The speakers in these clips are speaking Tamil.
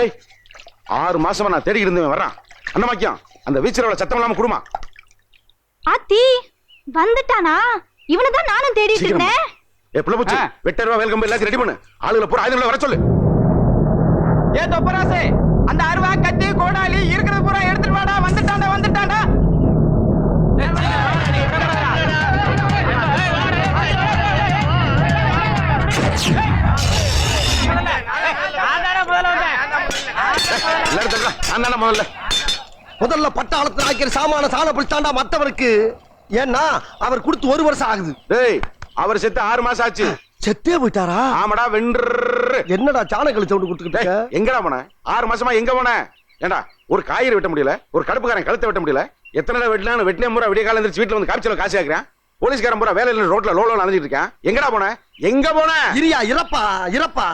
டேய் 6 மாசமா நான் தேடி இருந்தவன் வர்றான். அண்ணமாக்கியம் அந்த வீச்சரோட சத்தம் இல்லாம குடுமா. ஆத்தி வந்துட்டானா? இவனதான் நானும் தேடிட்டு இருந்தேன். எப்பல போச்சு? வெட்டர்வா வேல்கம்பு எல்லாத்தையும் ரெடி பண்ணு. ஆளுகளை பூரா ஆயுதங்களை வர சொல்லு. ஏ தொப்பராசே, அந்த அருவா கத்தி கோடாலி இருக்கிறது பூரா எடுத்துட்டு வாடா. வந்துட்டான்டா வந்துட்டான்டா. முதல்ல பட்டாளத்தில் ஆக்கிற சாமான சாண பிடிச்சாண்டா மத்தவருக்கு. ஏன்னா அவர் கொடுத்து 1 வருஷம் ஆகுது. டேய் அவர் செத்து 6 மாசம் ஆச்சு. செத்தே போயிட்டாரா? ஆமாடா வென்று. என்னடா சாணக்களி சவுண்ட் கொடுத்துக்கிட்ட? எங்கடா போன? 6 மாசமா எங்க போன? ஏண்டா ஒரு காய்கறி வெட்ட முடியல, ஒரு கடுப்புக்காரன் கழுத்தை வெட்ட முடியல. எத்தனை வெட்டினாலும் வெட்டின முறை விடிய காலம் எந்திரிச்சு வீட்டுல வந்து காய்ச்சல காசு ஆக்குறேன். போலீஸ்காரன் பூரா வேலையில ரோட்ல லோலோ அலைஞ்சிட்டு இருக்கேன். எங்கடா போன? எங்க போன? இரியா இறப்பா இறப்பா.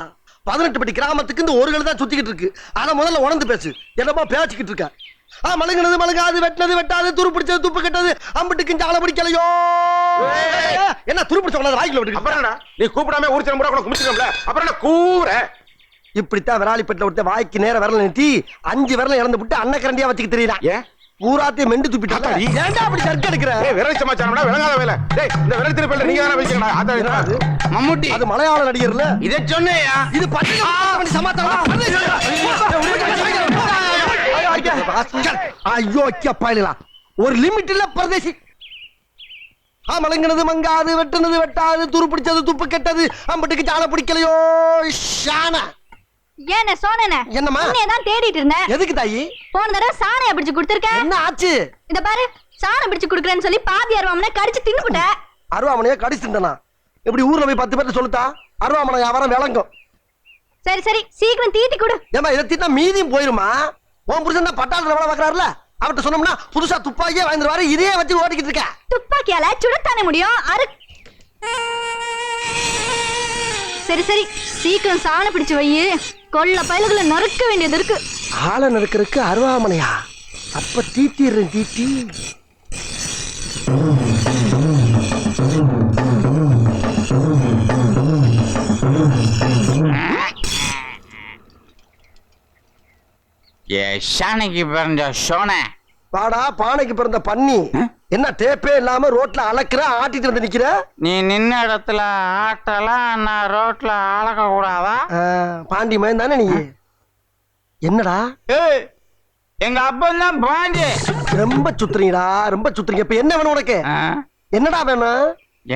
18 பட்டி கிராமத்துக்கு இந்த ஒரு கழுதான் சுத்திக்கிட்டு இருக்கு. ஆனா முதல்ல உணர்ந்து பேசு. என்னப்பா பேசிக்கிட்டு இருக்க? மழுங்கினது மழுங்காது, வெட்டினது வெட்டாது, துரு பிடிச்சது துப்பு கெட்டது, அம்பிட்டுக்கு ஜால பிடிக்கலையோ. என்ன துரு பிடிச்ச வாய்க்குல விட்டு? அப்புறம் நீ கூப்பிடாம ஊர் சேரம் கூட குமிச்சிக்கல. அப்புறம் என்ன கூற? இப்படித்தான் விராலிப்பட்டில ஒருத்த வாய்க்கு நேர விரல நீட்டி 5 விரல இறந்து விட்டு அன்னக்கரண்டியா வச்சுக்க தெரியல. ஏன் பூராத்தையும் மெண்டு துப்பிட்டா? ஏன்டா அப்படி சர்க்க எடுக்கிற? விரல் சமாச்சாரம்டா விளங்காத வேலை. டேய் இந்த விரல் திருப்பல்ல நீங்க தான வச்சீங்கடா. அது மம்முட்டி அது மலையாள நடிகர்ல. இத சொன்னேயா? இது பட்டி சமாச்சாரம். ஐயோ அப்பாயிலா ஒரு லிமிட் இல்ல பிரதேசி. மலங்கினது மங்காது, வெட்டினது வெட்டாது, துரு பிடிச்சது துப்பு கெட்டது, அம்பட்டுக்கு ஜால பிடிக்கலையோ. ஏன சோனனே என்னம்மா? நீதான் தேடிட்டு இருந்த. எதுக்கு தாயி? போன தடவை சாணைய பிடிச்சு கொடுத்திருக்க. என்ன ஆச்சு? இத பாரு, சாணை பிடிச்சு குடுக்குறேன்னு சொல்லி பாதி அருவாமனை கடிச்சு தின்னுட்ட. அருவாமனைய கடிச்சு தின்றனா? இப்படி ஊர்ல போய் 10 பேர்ட்ட சொல்லுதா? அருவாமனை வியாபாரம் விளங்கும். சரி சரி சீக்கிரம் தீட்டி கொடு. ஏமா இத தீட்டா மீதியும் போயிருமா? உன் புருஷன் தான் பட்டாளத்துல வேலை பார்க்கறாருல, அவர்கிட்ட சொன்னோம்னா புதுசா துப்பாக்கியே வாங்கிடுவாரு. இதே வச்சு ஓடிக்கிட்டு இருக்க. துப்பாக்கியால சுடத்தானே முடியும். சரி சரி சீக்கிரம் சாணை பிடிச்சு வை. கொல்ல பயலுகளை நறுக்க வேண்டியது இருக்கு. ஆளை நறுக்கிறதுக்கு அருவாமனையா? அப்ப தீட்டிடுறேன் தீட்டி. ஷானைக்கு பிறந்த சோனை பாடா பானைக்கு பிறந்த பன்னி. என்ன டேப்பே இல்லாம ரோட்ல அளக்குற ஆட்டிட்டு வந்து நிக்கிற? நீ நின்ன இடத்துல ஆட்டலாம், நான் ரோட்ல அளக்க கூடாதா? பாண்டி மயன் தானே நீ? என்னடா எங்க அப்பன் தான் பாண்டி. ரொம்ப சுத்துறீங்கடா, ரொம்ப சுத்துறீங்க. இப்ப என்ன வேணும் உனக்கு? என்னடா வேணும்?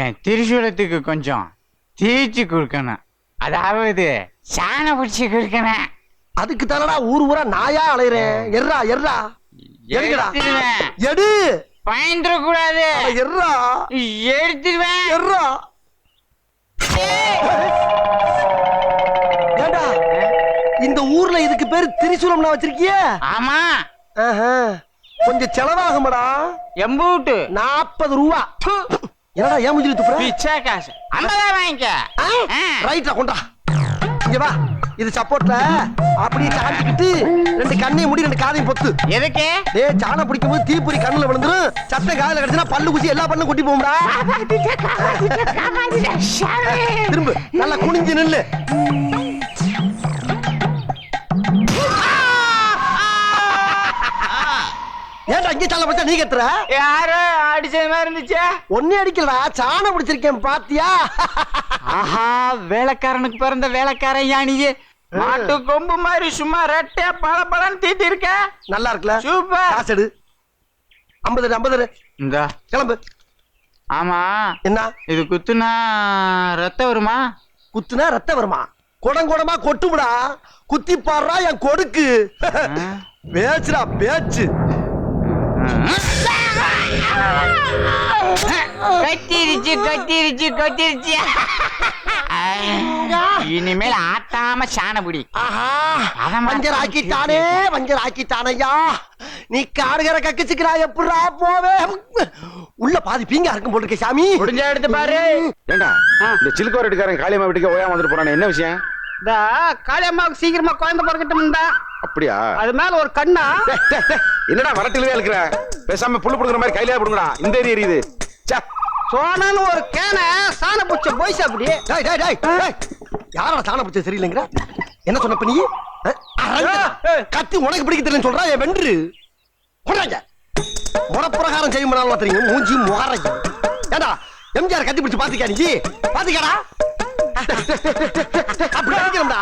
என் திரிசூலத்துக்கு கொஞ்சம் தீச்சு கொடுக்கணும். அதாவது சாணை பிடிச்சி கொடுக்கணும். அதுக்கு தானடா ஊர் ஊரா நாயா அலையறேன். எர்ரா எர்ரா எருடா எடு. பயந்துட கூடாது. எர்ரா எடுத்துடுவேன். எர்ரா. ஏண்டா இந்த ஊர்ல இதுக்கு பேரு திரிசூலம்னா வச்சிருக்கிய? ஆமா. கொஞ்சம் செலவாகும்டா. எம்பூட்டு 40 ரூபா. என்னடா ஏன் முஞ்சில துப்புற? பிச்சை காசு 50 வாங்கிக்க. ரைட்டா கொண்டா. இங்க வா. இது சப்போர்ட்ல அப்படியே சாஞ்சிக்கிட்டு 2 கண்ணையும் மூடி 2 காதையும் பொத்து. எதுக்கு? டேய் சாண பிடிக்கும் போது தீப்பொறி கண்ணுல விழுந்துரும். சத்த காதுல கடிச்சா பல்லு குச்சி எல்லா பல்லும் கொட்டி போகும்டா. திரும்ப நல்லா குனிஞ்சு நில்லு. ஏன்டா இங்க சாண பிடிச்சா நீ கத்துற? யாரு அடிச்ச மாதிரி இருந்துச்சு? ஒன்னே அடிக்கலடா, சாணம் பிடிச்சிருக்கேன் பாத்தியா? ஆஹா, வேலைக்காரனுக்கு பிறந்த வேலைக்காரன் யானியே. மாட்டு கொம்பு மாதிரி சும்மா ரெட்டே பளபளன்னு தீட்டி இருக்க. நல்லா இருக்குல? சூப்பர். காசு எடு. 50 இந்த கிளம்பு. ஆமா என்ன இது குத்துனா ரத்தம் வருமா? குத்துனா ரத்தம் வருமா? குடங்குடமா கொட்டுமுடா. குத்தி பாடுறா என் கொடுக்கு. பேச்சுடா பேச்சு. கத்திருச்சு கத்திருச்சு கத்திருச்சு. இனிமேல் ஆட்டாம சாணபுடி. வஞ்சர் ஆக்கிட்டானே, வஞ்சர் ஆக்கிட்டானையா. நீ காடுகிற கக்கிச்சுக்கிறா எப்படா போவே? உள்ள பாதி பீங்கா இருக்கும் போட்டு இருக்க சாமி. முடிஞ்ச எடுத்து பாரு. ஏண்டா இந்த சிலுக்கோர் எடுக்காரன் காளியம்மா வீட்டுக்கு ஓயாம வந்துட்டு போறானே, என்ன விஷயம்? காளியம்மாவுக்கு சீக்கிரமா குழந்தை பிறக்கட்டும்டா. அப்படியா? அது மேல ஒரு கண்ணா. என்னடா வரட்டிலே இருக்கிற? பேசாம புல்லு புடுங்குற மாதிரி கையிலே புடுங்கடா. இந்த ஏரி எரியுது. சோனான்னு ஒரு கேனை சாண பூச்ச போய் சாப்பிடி. யாரா சாண பூச்ச சரியில்லைங்கிற? என்ன சொன்ன நீ? கத்தி உனக்கு பிடிக்க தெரியல சொல்றா என் வென்று கொண்டாங்க முறப்பிரகாரம் செய்ய முடியாது தெரியும் மூஞ்சி முகரைக்கு ஏடா எம்ஜிஆர் கத்தி பிடிச்சு பாத்துக்கா நீ பாத்துக்கடா அப்படி அடிக்கணும்டா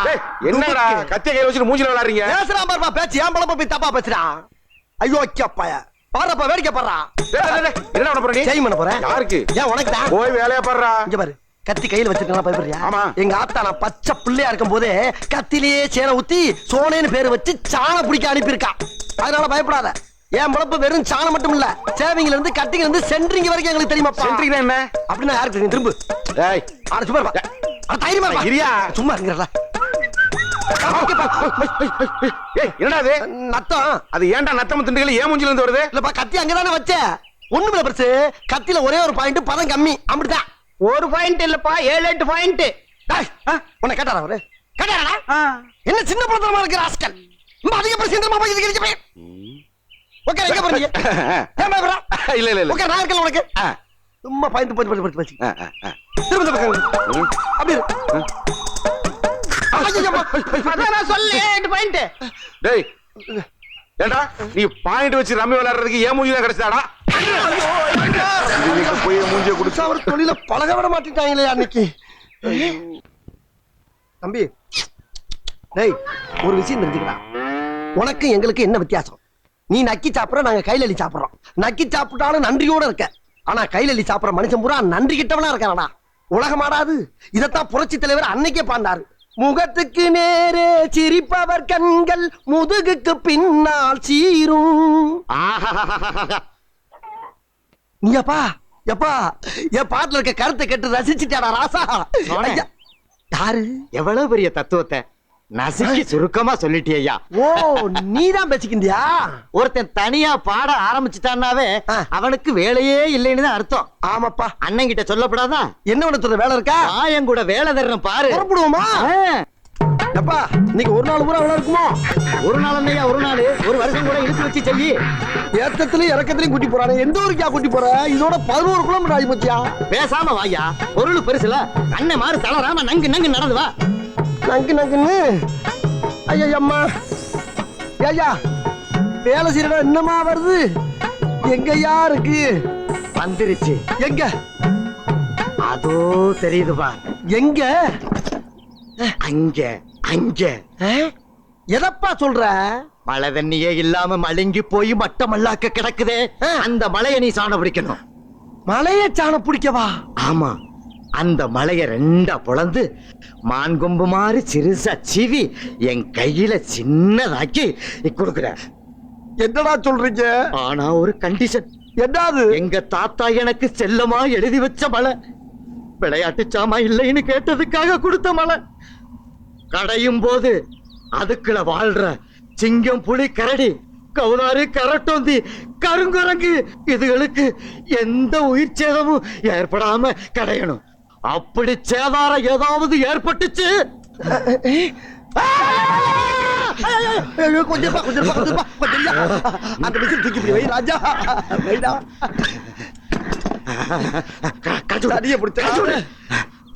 என்னடா கத்திய கையில வச்சுட்டு மூஞ்சில விளையாடுறீங்க பேசுறான் பாருப்பா பேச்சு ஏன் பழப்ப போய் தப்பா பேசுறா ஐயோ அப்பாய பாருப்பா வேடிக்கை பாடுறா என்ன பண்ண போற நீ செய்ய பண்ண போறேன் யாருக்கு ஏன் உனக்கு தான் போய் வேலையா பாடுறா இங்க பாரு கத்தி கையில வச்சிருக்கா பயப்படுறியா ஆமா. எங்க ஆத்தா நான் பச்சை பிள்ளையா இருக்கும் போதே கத்திலேயே சேனை ஊத்தி சோனேன்னு பேரு வச்சு சாணம் பிடிக்க அனுப்பியிருக்கா அதனால பயப்படாத என் பழப்பு வெறும் சாணம் மட்டும் இல்ல சேவிங்ல இருந்து கட்டிங்ல இருந்து சென்ட்ரிங் வரைக்கும் எங்களுக்கு தெரியுமா சென்ட்ரிங்னா என்ன அப்படின்னா யாருக்கு தெரியும் திரும்ப டேய் ஆட சும்மா இருப்பா. அட தைரியமா இருப்பா. இரியா. சும்மா இருங்கடா ஏய் என்னடா அது நத்தம் அது ஏன்டா நத்தம் திண்டுகள் ஏன் மூஞ்சில இருந்து வருது இல்லப்பா கத்தி அங்கதானே வச்ச ஒண்ணுமில்ல பெருசு கத்தில ஒரே ஒரு பாயிண்ட் பதம் கம்மி அப்படிதான் ஒரு பாயிண்ட் இல்லப்பா 7-8 பாயிண்ட். டேய், உன்னை கேட்டாரா அவரு கேட்டாரா என்ன சின்ன பழத்தனமா இருக்கு ராஸ்கல் ரொம்ப அதிக பிரச்சனை போய் இதுக்கு போய் ஓகே எங்க போறீங்க ஏன் பயப்படுற இல்ல இல்ல இல்ல ஓகே நான் இருக்கல உனக்கு சும்மா பாயிண்ட் போய் வச்சு திரும்ப இந்த பக்கம் அப்படி இரு. ஐயோ, அம்மா. அதான் நான் சொல்ல 8 பாயிண்ட். டேய் ஏண்டா நீ பாயிண்ட் வச்சு ரம்மி விளையாடுறதுக்கு ஏன் மூஞ்சி தான் கிடைச்சாடா போய் மூஞ்சிய குடிச்சா அவர் தொழில பழக விட மாட்டேங்கிறாங்களே அன்னைக்கு தம்பி டேய் ஒரு விஷயம் தெரிஞ்சுக்கடா உனக்கு எங்களுக்கு என்ன வித்தியாசம் நீ நக்கி சாப்பிடுற நாங்க கையில அள்ளி சாப்பிடுறோம் நக்கி சாப்பிட்டாலும் நன்றியோட இருக்க ஆனா கையில அள்ளி சாப்பிடுற மனுஷன் பூரா நன்றி கிட்டவனா இருக்கானடா உலகமாடாது இதத்தான் புரட்சி தலைவர் அன்னைக்கே பாண்டாரு முகத்துக்கு நேரே சிரிப்பவர் கண்கள் முதுகுக்கு பின்னால் சீரும் நீ அப்பா எப்பா என் பாட்டுல இருக்க கருத்தை கேட்டு ரசிச்சுட்டாடா ராசா ஐயா. யாரு எவ்வளவு பெரிய தத்துவத்தை நசுக்கி சுருக்கமா சொல்லிட்டியா. ஓ நீதான் பேசிக்கிந்தியா ஒருத்தன் தனியா பாட ஆரம்பிச்சுட்டான்னாவே ஆ. அவனுக்கு வேலையே இல்லைன்னு தான் அர்த்தம். ஆமாப்பா அண்ணன் கிட்ட சொல்லப்படாதா என்ன உனக்கு வேலை இருக்கா என் கூட வேலை தர்றேன் பாரு. புறப்படுவோமா ஆ. எப்பா இன்னைக்கு ஒரு நாள் பூரா வேலை இருக்குமோ ஒரு நாள் அண்ணையா ஒரு நாள் ஒரு வருஷம் கூட இழுத்து வச்சு செய்யி. ஏத்தத்திலயும் இறக்கத்திலயும் கூட்டி போறானே எந்த ஊருக்கா கூட்டி போற இதோட 11 கிலோமீட்டர் ஆகி போச்சியா பேசாம வாயா பொருள் பெருசுல அண்ணன் மாறு தளராம நங்கு நங்கு நடந்து வா. நங்கு நங்குன்னு ஐயா அம்மா ஐயா வேலை செய்யற என்னமா வருது எங்கயா இருக்கு வந்துருச்சு. எங்க அதோ தெரியுது பா எங்க அங்க அங்க எதப்பா சொல்ற மழை தண்ணியே இல்லாம மழுங்கி போய் மட்டமல்லாக்க கிடக்குதே அந்த மலையை நீ சாண பிடிக்கணும். மலைய சாண பிடிக்கவா ஆமா அந்த மலைய ரெண்டா பொளந்து மான் கொம்பு மாதிரி சிறுசா சீவி என் கையில சின்னதாக்கி கொடுக்குற. என்னடா சொல்றீங்க ஆனா ஒரு கண்டிஷன். என்னது எங்க தாத்தா எனக்கு செல்லமா எழுதி வச்ச மலை விளையாட்டு சாமா இல்லைன்னு கேட்டதுக்காக கொடுத்த மலை. கடையும் போது அதுக்குள்ள வாழ்ற சிங்கம் புலி கரடி கவுதாரி கரட்டோந்தி கருங்குரங்கு இதுகளுக்கு எந்த உயிர் சேதமும் ஏற்படாம கடையணும். அப்படி சேதாரம் ஏதாவது ஏற்பட்டுச்சு கொஞ்சம் அந்த விஷயம் தூக்கி போய் வை ராஜா வைடா அடிய பிடிச்ச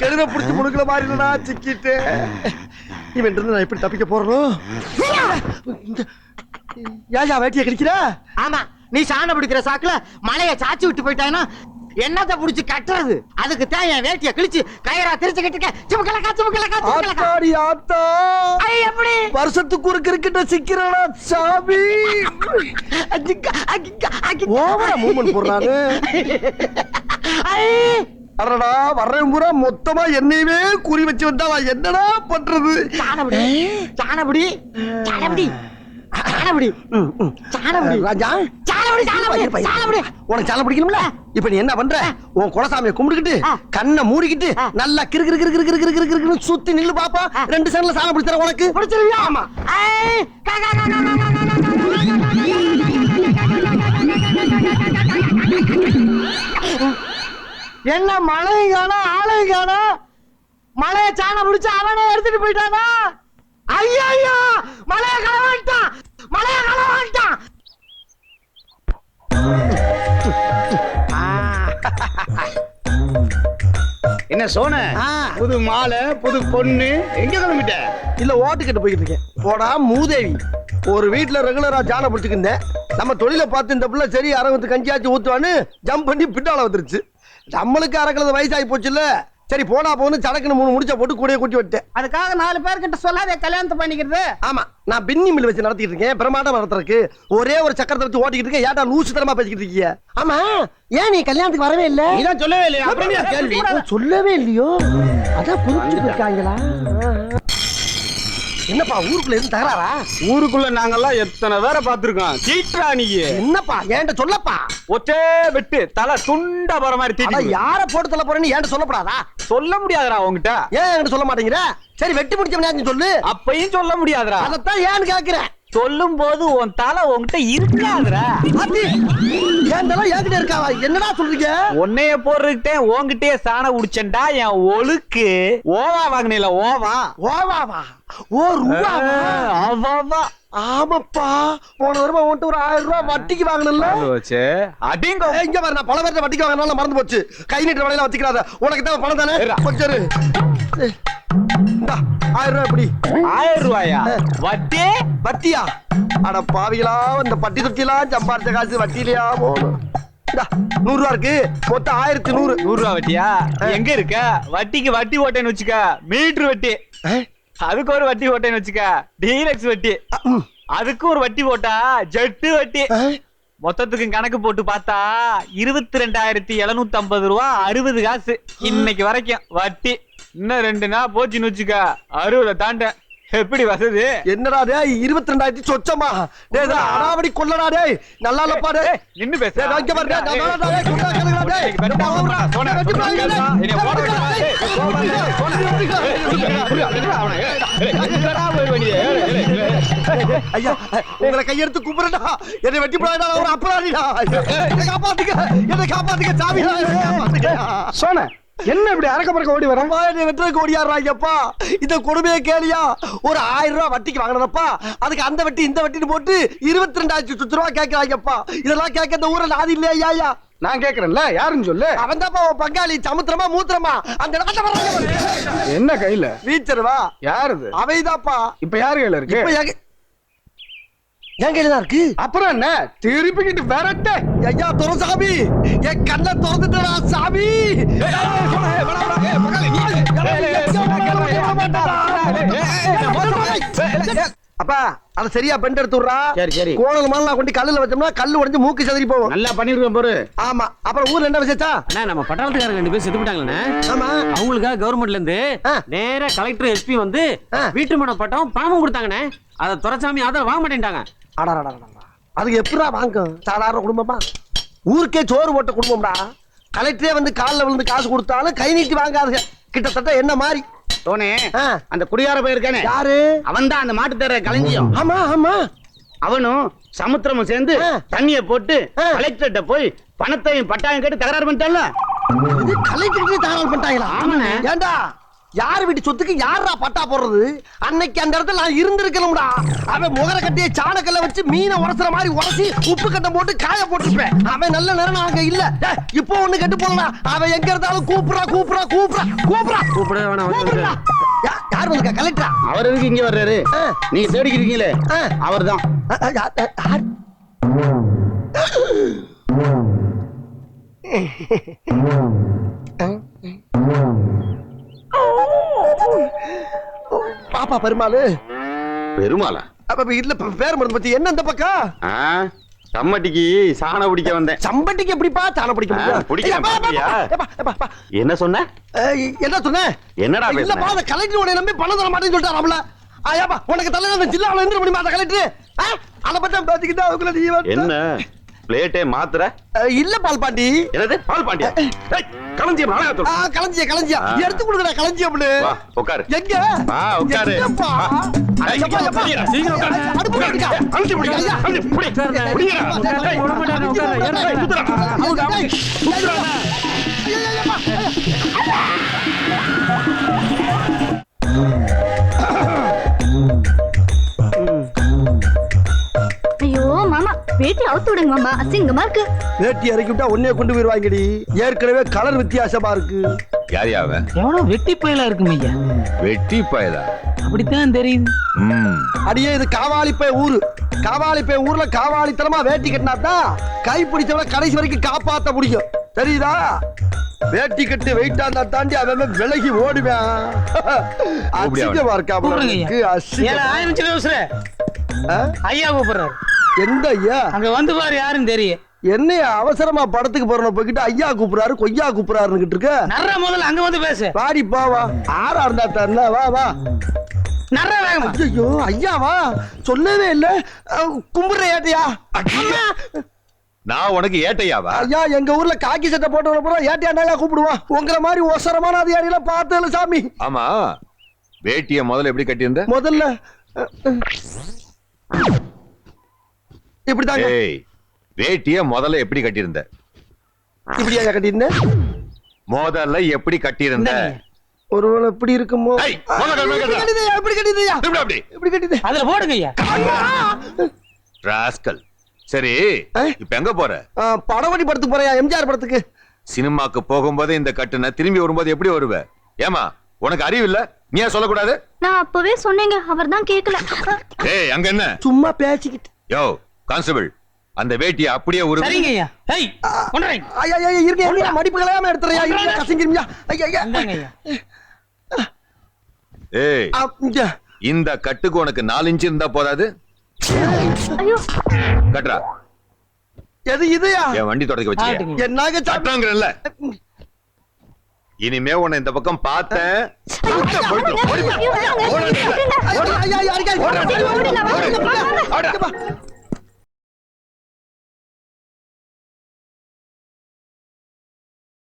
கழுத பிடிச்சு முடுக்கல மாதிரி இல்லடா சிக்கிட்டு இவன் இருந்து நான் எப்படி தப்பிக்க போறோம் ஏஜா வேட்டிய கிடைக்கிற ஆமா நீ சாண பிடிக்கிற சாக்குல மலைய சாச்சி விட்டு போயிட்டானா என்னத்தை புடிச்சு கட்டுறது அதுக்கு தான் என் வேட்டிய கிழிச்சு கயிறா திரிச்சு கட்டிக்க ஆத்தாடி ஆத்தா எப்படி வருஷத்துக்கு ஒரு கிரிக்கெட்ட சிக்கிறடா சாமி ஓவரா மூவ்மெண்ட் போடுறாரு அடடா வர்றேன் பூரா மொத்தமா என்னையவே குறி வச்சு வந்தா நான் என்னடா பண்றது சாணபடி ராஜா உனக்கு சாலை பிடிக்கணும்ல இப்ப நீ என்ன பண்ற உன் குலசாமியை கும்பிட்டுக்கிட்டு கண்ணை மூடிக்கிட்டு நல்லா கிறு கிறு கிறு கிறு கிறு கிறு கிறு சுத்தி நில்லு பாப்பா 2 செகண்ட்ல சாலை பிடிச்சற உனக்கு பிடிச்சிருவியா ஆமா என்ன மழையும் காணோம் ஆளையும் காணோம் மழைய சாண பிடிச்சு அவனே எடுத்துட்டு போயிட்டானா ஐயோ மழைய களவாண்டான் என்ன சோன புது மாலை புது பொண்ணு எங்க கிளம்பிட்ட இல்ல ஓட்டு கட்டு போயிட்டு இருக்கேன் போடா மூதேவி. ஒரு வீட்டுல ரெகுலரா ஜான பிடிச்சிருந்தேன். நம்ம தொழிலை பார்த்து இந்த பிள்ளை சரி அரவத்து கஞ்சியாச்சு ஊத்துவான்னு ஜம்ப் பண்ணி பின்னால வந்துருச்சு. நம்மளுக்கு அறக்கிறது வயசாகி போச்சுல்ல. சரி போனா போன்னு சடக்குன்னு 3 முடிச்ச போட்டு கூடயே கூட்டி விட்டேன். அதுக்காக 4 பேர்கிட்ட சொல்லாத கல்யாணத்தை பண்ணிக்கிறது. ஆமா, நான் பின்னி மில் வச்சு நடத்திட்டு இருக்கேன். பிரமாண்டம் நடத்துறதுக்கு ஒரே ஒரு சக்கரத்தை வச்சு ஓட்டிக்கிட்டு இருக்கேன். ஏன்டா லூசு தரமா பேசிக்கிட்டு இருக்கீங்க? ஆமா, ஏன் நீ கல்யாணத்துக்கு வரவே இல்ல? நீதான் சொல்லவே இல்லையா? அப்புறம் ஏன் கேள்வி? சொல்லவே இல்லையோ? அதான் புரிஞ்சு இருக்காங்களா? என்னப்பா ஊருக்குள்ள இருந்து தகராறா? ஊருக்குள்ள நாங்கெல்லாம் எத்தனை பேரை பார்த்திருக்கோம். சீட்ரா நீ. என்னப்பா ஏன்ட்ட சொல்லப்பா. ஒற்றே வெட்டு தலை துண்டா போற மாதிரி அட தீட்டி. யார போட்டு தள்ள போறேன்னு ஏன்ட்ட சொல்லப்படாதா? சொல்ல முடியாதுடா உன்கிட்ட. ஏன் என்கிட்ட சொல்ல மாட்டேங்கிற? சரி வெட்டி பிடிச்சவனே சொல்லு. அப்பையும் சொல்ல முடியாதுடா. அதத்தான் ஏன்னு கேக்குறேன். சொல்லும் போது உன் தலை உன்கிட்ட இருக்காதுடா. அது ஏன் தலை என்கிட்ட இருக்காவா? என்னடா சொல்றீங்க? உன்னைய போடுறதுட்டே உன்கிட்டயே சாண உடிச்சண்டா. என் ஒழுக்கு ஓவா வாங்கினில ஓவா. ஓவாவா? ஓ ரூபாவா? ஆவாவா. ஆமாப்பா, போன வருமா உன்கிட்ட ஒரு 1000 ரூபாய் வட்டிக்கு வாங்கினல. அடிங்க. இங்க பாரு, நான் பல பேர்ட்ட வட்டிக்கு வாங்கினால மறந்து போச்சு. கை நீட்டுற வேலையில வச்சுக்கிறாத. உனக்கு தான் பணம் தானே? கொஞ்சம் இரு. இந்தா 1000 ரூபாய் இப்படி. 1000 ரூபாயா? வட்டி? வட்டியா? அட பாவிகளா, இந்த பட்டி தொட்டிலாம் சம்பாரிச்ச காசு வட்டியிலையா போகணும். 100 ரூபா இருக்கு, மொத்தம் 1100. 100 ரூபா வட்டியா? எங்க இருக்க? வட்டிக்கு வட்டி போட்டேன்னு வச்சுக்க. மீட்டர் வட்டி. அதுக்கு ஒரு வட்டி போட்டேன்னு வச்சுக்க. டீலக்ஸ் வட்டி. அதுக்கு ஒரு வட்டி போட்டா ஜெட்டு வட்டி. மொத்தத்துக்கு கணக்கு போட்டு பார்த்தா 22,750 ரூபா 60 காசு இன்னைக்கு வரைக்கும் வட்டி. இன்னும் 2 நாள் போச்சுன்னு வச்சுக்க 60 தாண்ட. எப்படி வசதி? என்னடா டேய், 22,000 சொச்சமா? டேய் இதெல்லாம் அடாவடி கொல்லடா டேய். நல்லா இல்லப்பா டேய். நின்னு பேசு. டேய் வாங்க பாரு டேய். நான் வரடா டேய். குண்டா கேளுடா டேய். சோனா வெட்டி பாருங்க டேய். என்னை ஓட விடுடா டேய். ஐயா, உங்களை கையெடுத்து கும்பிடுடா. என்னை வெட்டி போடாடா, ஒரு அப்பராதிடா. என்னை காப்பாத்துங்க, என்னை காப்பாத்துங்க சாமி. சோன என்ன இப்படி அரக்க பறக்க ஓடி வர? என்னை வெட்டுறதுக்கு ஓடியாடுறாங்கப்பா. இந்த கொடுமையை கேளியா? ஒரு 1000 ரூபாய் வட்டிக்கு வாங்கினப்பா, அதுக்கு அந்த வட்டி இந்த வட்டின்னு போட்டு 22,000 ரூபாய் கேட்கிறாங்கப்பா. இதெல்லாம் கேட்க இந்த ஊர்ல நாதி இல்லையா? ஐயா நான் கேக்குறேன்ல, யாருன்னு சொல்லு. அவன் தான்ப்பா உன் பங்காளி. சமுத்திரமா மூத்திரமா அந்த நாட்டை வர்றாங்க. என்ன கையில வீச்சருவா யாருது? அவைதாப்பா. இப்ப யாரு கையில இருக்கு? இப்ப என் கையில தான் இருக்கு. அப்புறம் என்ன திருப்பிக்கிட்டு விரட்ட? ஐயா துரசாமி, என் கண்ணை திறந்துட்டா சாமி. அப்பா அத சரியா பெண்ட் எடுத்து விடுறா. சரி, சரி. கோணல் மாதிரி நான் கொண்டு கல்லுல வச்சோம்னா கல்லு உடைஞ்சு மூக்கு சதுரி போகும். நல்லா பண்ணிருக்கேன் பாரு. ஆமா, அப்புறம் ஊர்ல என்ன விசேஷா? அண்ணா நம்ம பட்டாளத்துக்காரங்க 2 பேர் செத்து போட்டாங்கண்ணே. ஆமா, அவங்களுக்காக கவர்மெண்ட்ல இருந்து ஆ. நேரா கலெக்டர் எஸ்பி வந்து ஆ. வீட்டு மன பட்டம் பணமும் கொடுத்தாங்கண்ணே. அத துரைசாமி அதை வாங்க மாட்டேன்ட்டாங்க. அடடடடடா. அதுக்கு எப்படா வாங்கும்? சாதாரண குடும்பமா? ஊருக்கே சோறு போட்ட குடும்பம்டா. கலெக்டரே வந்து காலில் விழுந்து காசு கொடுத்தாலும் கை நீட்டி வாங்காதுங்க. கிட்டத்தட்ட என்ன மாதிரி. சோனே, ஆ. அந்த குடியார போயிருக்கானே, யாரு? அவன் தான் அந்த மாட்டு தர களஞ்சியம். ஆமா ஆமா. அவனும் சமுத்திரமும் சேர்ந்து ஆ. தண்ணிய போட்டு ஆ. கலெக்டர்கிட்ட போய் பணத்தையும் பட்டாயம் கேட்டு தகராறு பண்ணிட்டான்ல. இது கலெக்டருக்கு தகராறு பண்ணிட்டாங்களா? ஆமாண்ணே. ஏண்டா யார் வீட்டு சொத்துக்கு யாரா பட்டா போடுறது? அன்னைக்கு அந்த இடத்துல நான் இருந்திருக்கணும்டா. அவன் முகர கட்டிய சாணக்கல்ல வச்சு மீனை உரசுற மாதிரி உரசி உப்பு கட்டம் போட்டு காய போட்டுருப்பேன். அவன் நல்ல நேரம் அங்க இல்ல. டேய், இப்போ ஒண்ணு கெட்டு போனா அவன் எங்க இருந்தாலும் கூப்பிடுறா கூப்பிடுறா கூப்பிடுறா கூப்பிடுறா கூப்பிடவே வேணாம், வந்து கூப்பிடுறா. யார் வந்திருக்கா? கலெக்டரா? அவர் எதுக்கு இங்க வர்றாரு? ஆ. நீங்க தேடிக்கிறீங்களே, ஆ. அவர்தான். யார்? பாப்பா பெருமாளு. பெருமாளா? அப்ப இல்ல பேர் மருந்து பத்தி என்ன இந்த பக்கம்? சம்மட்டிக்கு சாண பிடிக்க வந்தேன். சம்பட்டிக்கு எப்படிப்பா சாண பிடிக்க முடியும்? பிடிக்கிறேன், ஏய், பாத்தியா? ஏப்பா, ஏப்பா, ஏப்பா. என்ன சொன்ன? என்ன சொன்ன? என்னடா பேசுன? இல்லப்பா, அந்த கலெக்டர் உன்னை நம்பி பணம் தர மாட்டேன்னு சொல்லிட்டாராம்ல. ஏப்பா, உனக்கு தலையில ஜில்லாவில் இருந்து முடியுமா அந்த கலெக்டர்? அதை பத்தி பேசிக்கிட்டா அவங்கள நீ வந்து- என்ன பிளேட்டே மாத்துற? இல்ல பால்பாண்டி. என்னது பால் பாண்டியா? டேய், களஞ்சியம் நாடகத்தோட. களஞ்சியம் களஞ்சியம் எடுத்து கொடுக்குற களஞ்சியம். வா உட்காரு. எங்க? வா உட்காரு. எங்கப்பா? டேய், எப்பா, எப்பா? சீக்கிரம் உட்காரு. அடுப்பு கட்டுங்க. அழுத்தி பிடி, ஐயா. அழுத்தி பிடி. பிடிடா. டேய், விட மாட்டாங்க, உட்காரு. ஏன்டா? டேய், சுத்துடா. ஐயோ மாமா, வேட்டி அவுத்து விடுங்க மாமா, அசிங்கமா இருக்கு. வேட்டி இறக்கி விட்டா உன்னைய கொண்டு போயிருவாங்கடி. ஏற்கனவே கலர் வித்தியாசமா இருக்கு. யார் அவன்? எவனோ வெட்டி பயலா இருக்கும் ஐயா. வெட்டி பயலா? அப்படித்தான் தெரியுது. அடியே இது காவாலிப்பை ஊரு. காவாலிப்பை ஊர்ல காவாலித்தனமா வேட்டி கட்டினாதான் கை பிடிச்சவன கடைசி வரைக்கும் காப்பாத்த முடியும். தெரியுதா? வேட்டி கட்டு வெயிட்டா இருந்தா தாண்டி அவன் விலகி ஓடுவேன். அசிங்கமா இருக்கா கூப்பிடுங்க ஐயா. அவனுக்கு? அசிங்கமா. ஐயா கூப்பிடுறாரு. எந்த ஐயா? அங்க வந்து பாரு யாருன்னு தெரியும். என்னையா அவசரமா படத்துக்கு போறோம் போய்கிட்டு ஐயா கூப்பிடுறாரு கொய்யா கூப்பிடுறாருன்னு இருக்க. நர்ற முதல்ல அங்க வந்து பேசு. வாடி பாவா. ஆறா இருந்தா தரல. வா வா. நர்ற வேகமா. ஐயோ ஐயாவா சொல்லவே இல்ல. கும்பிடுற ஏட்டையா? நான் உனக்கு ஏட்டையாவா? ஐயா எங்க ஊர்ல காக்கி சட்டை போட்டு போறோம் ஏட்டையா கூப்பிடுவான். உங்களை மாதிரி ஒசரமான அதிகாரியில பார்த்தல சாமி. ஆமா, வேட்டிய முதல்ல எப்படி கட்டியிருந்த? முதல்ல இப்படிதாங்க. ஏய், வேட்டிய முதல்ல எப்படி கட்டியிருந்த? இப்படியா கட்டியிருந்தேன்? முதல்ல எப்படி கட்டியிருந்த? ஒருவேளை இப்படி இருக்குமோ? ஏய், முதல்ல எப்படி இப்படி கட்டிதையா? இப்படி கட்டிதையா? திரும்ப அப்படி. இப்படி கட்டிதே. அதுல போடுங்க ஐயா. ராஸ்கல். சரி, இப்ப எங்க போற? படவடி படத்துக்கு போறியா? எம்ஜிஆர் படத்துக்கு. சினிமாக்கு போகும்போது இந்த கட்டுன, திரும்பி வரும்போது எப்படி வருவ? ஏமா உனக்கு அறிவு இல்ல? நீ ஏன் சொல்லக்கூடாது? நான் அப்பவே சொன்னேங்க, அவர் தான் கேட்கல. ஏய், அங்க என்ன? சும்மா பேசிக்கிட்டு. யோ கான்ஸ்டபிள், அந்த வேட்டியை அப்படியே ஒரு சரிங்க ஐயா. ஏய் கொண்டறேன். ஐயா ஐயா இருங்க இருங்க மடிப்பு கலையாம எடுத்துறியா? இருங்க கசங்கிருமியா. ஐயா ஐயா. இந்தாங்க ஐயா. ஏய், இங்க. இந்த கட்டுக்கு உனக்கு 4 இன்ச் இருந்தா போதாது? ஐயோ, கட்டுறா. எது இதுயா? என் வண்டி தொடக்க வச்சியா? ஆட்டுங்க. என்னாக கட்டுறாங்கறல்ல. இனிமே உன்னை இந்த பக்கம் பார்த்தேன். ஐயோ, ஐயா ஐயா ஓடு. ஐயா.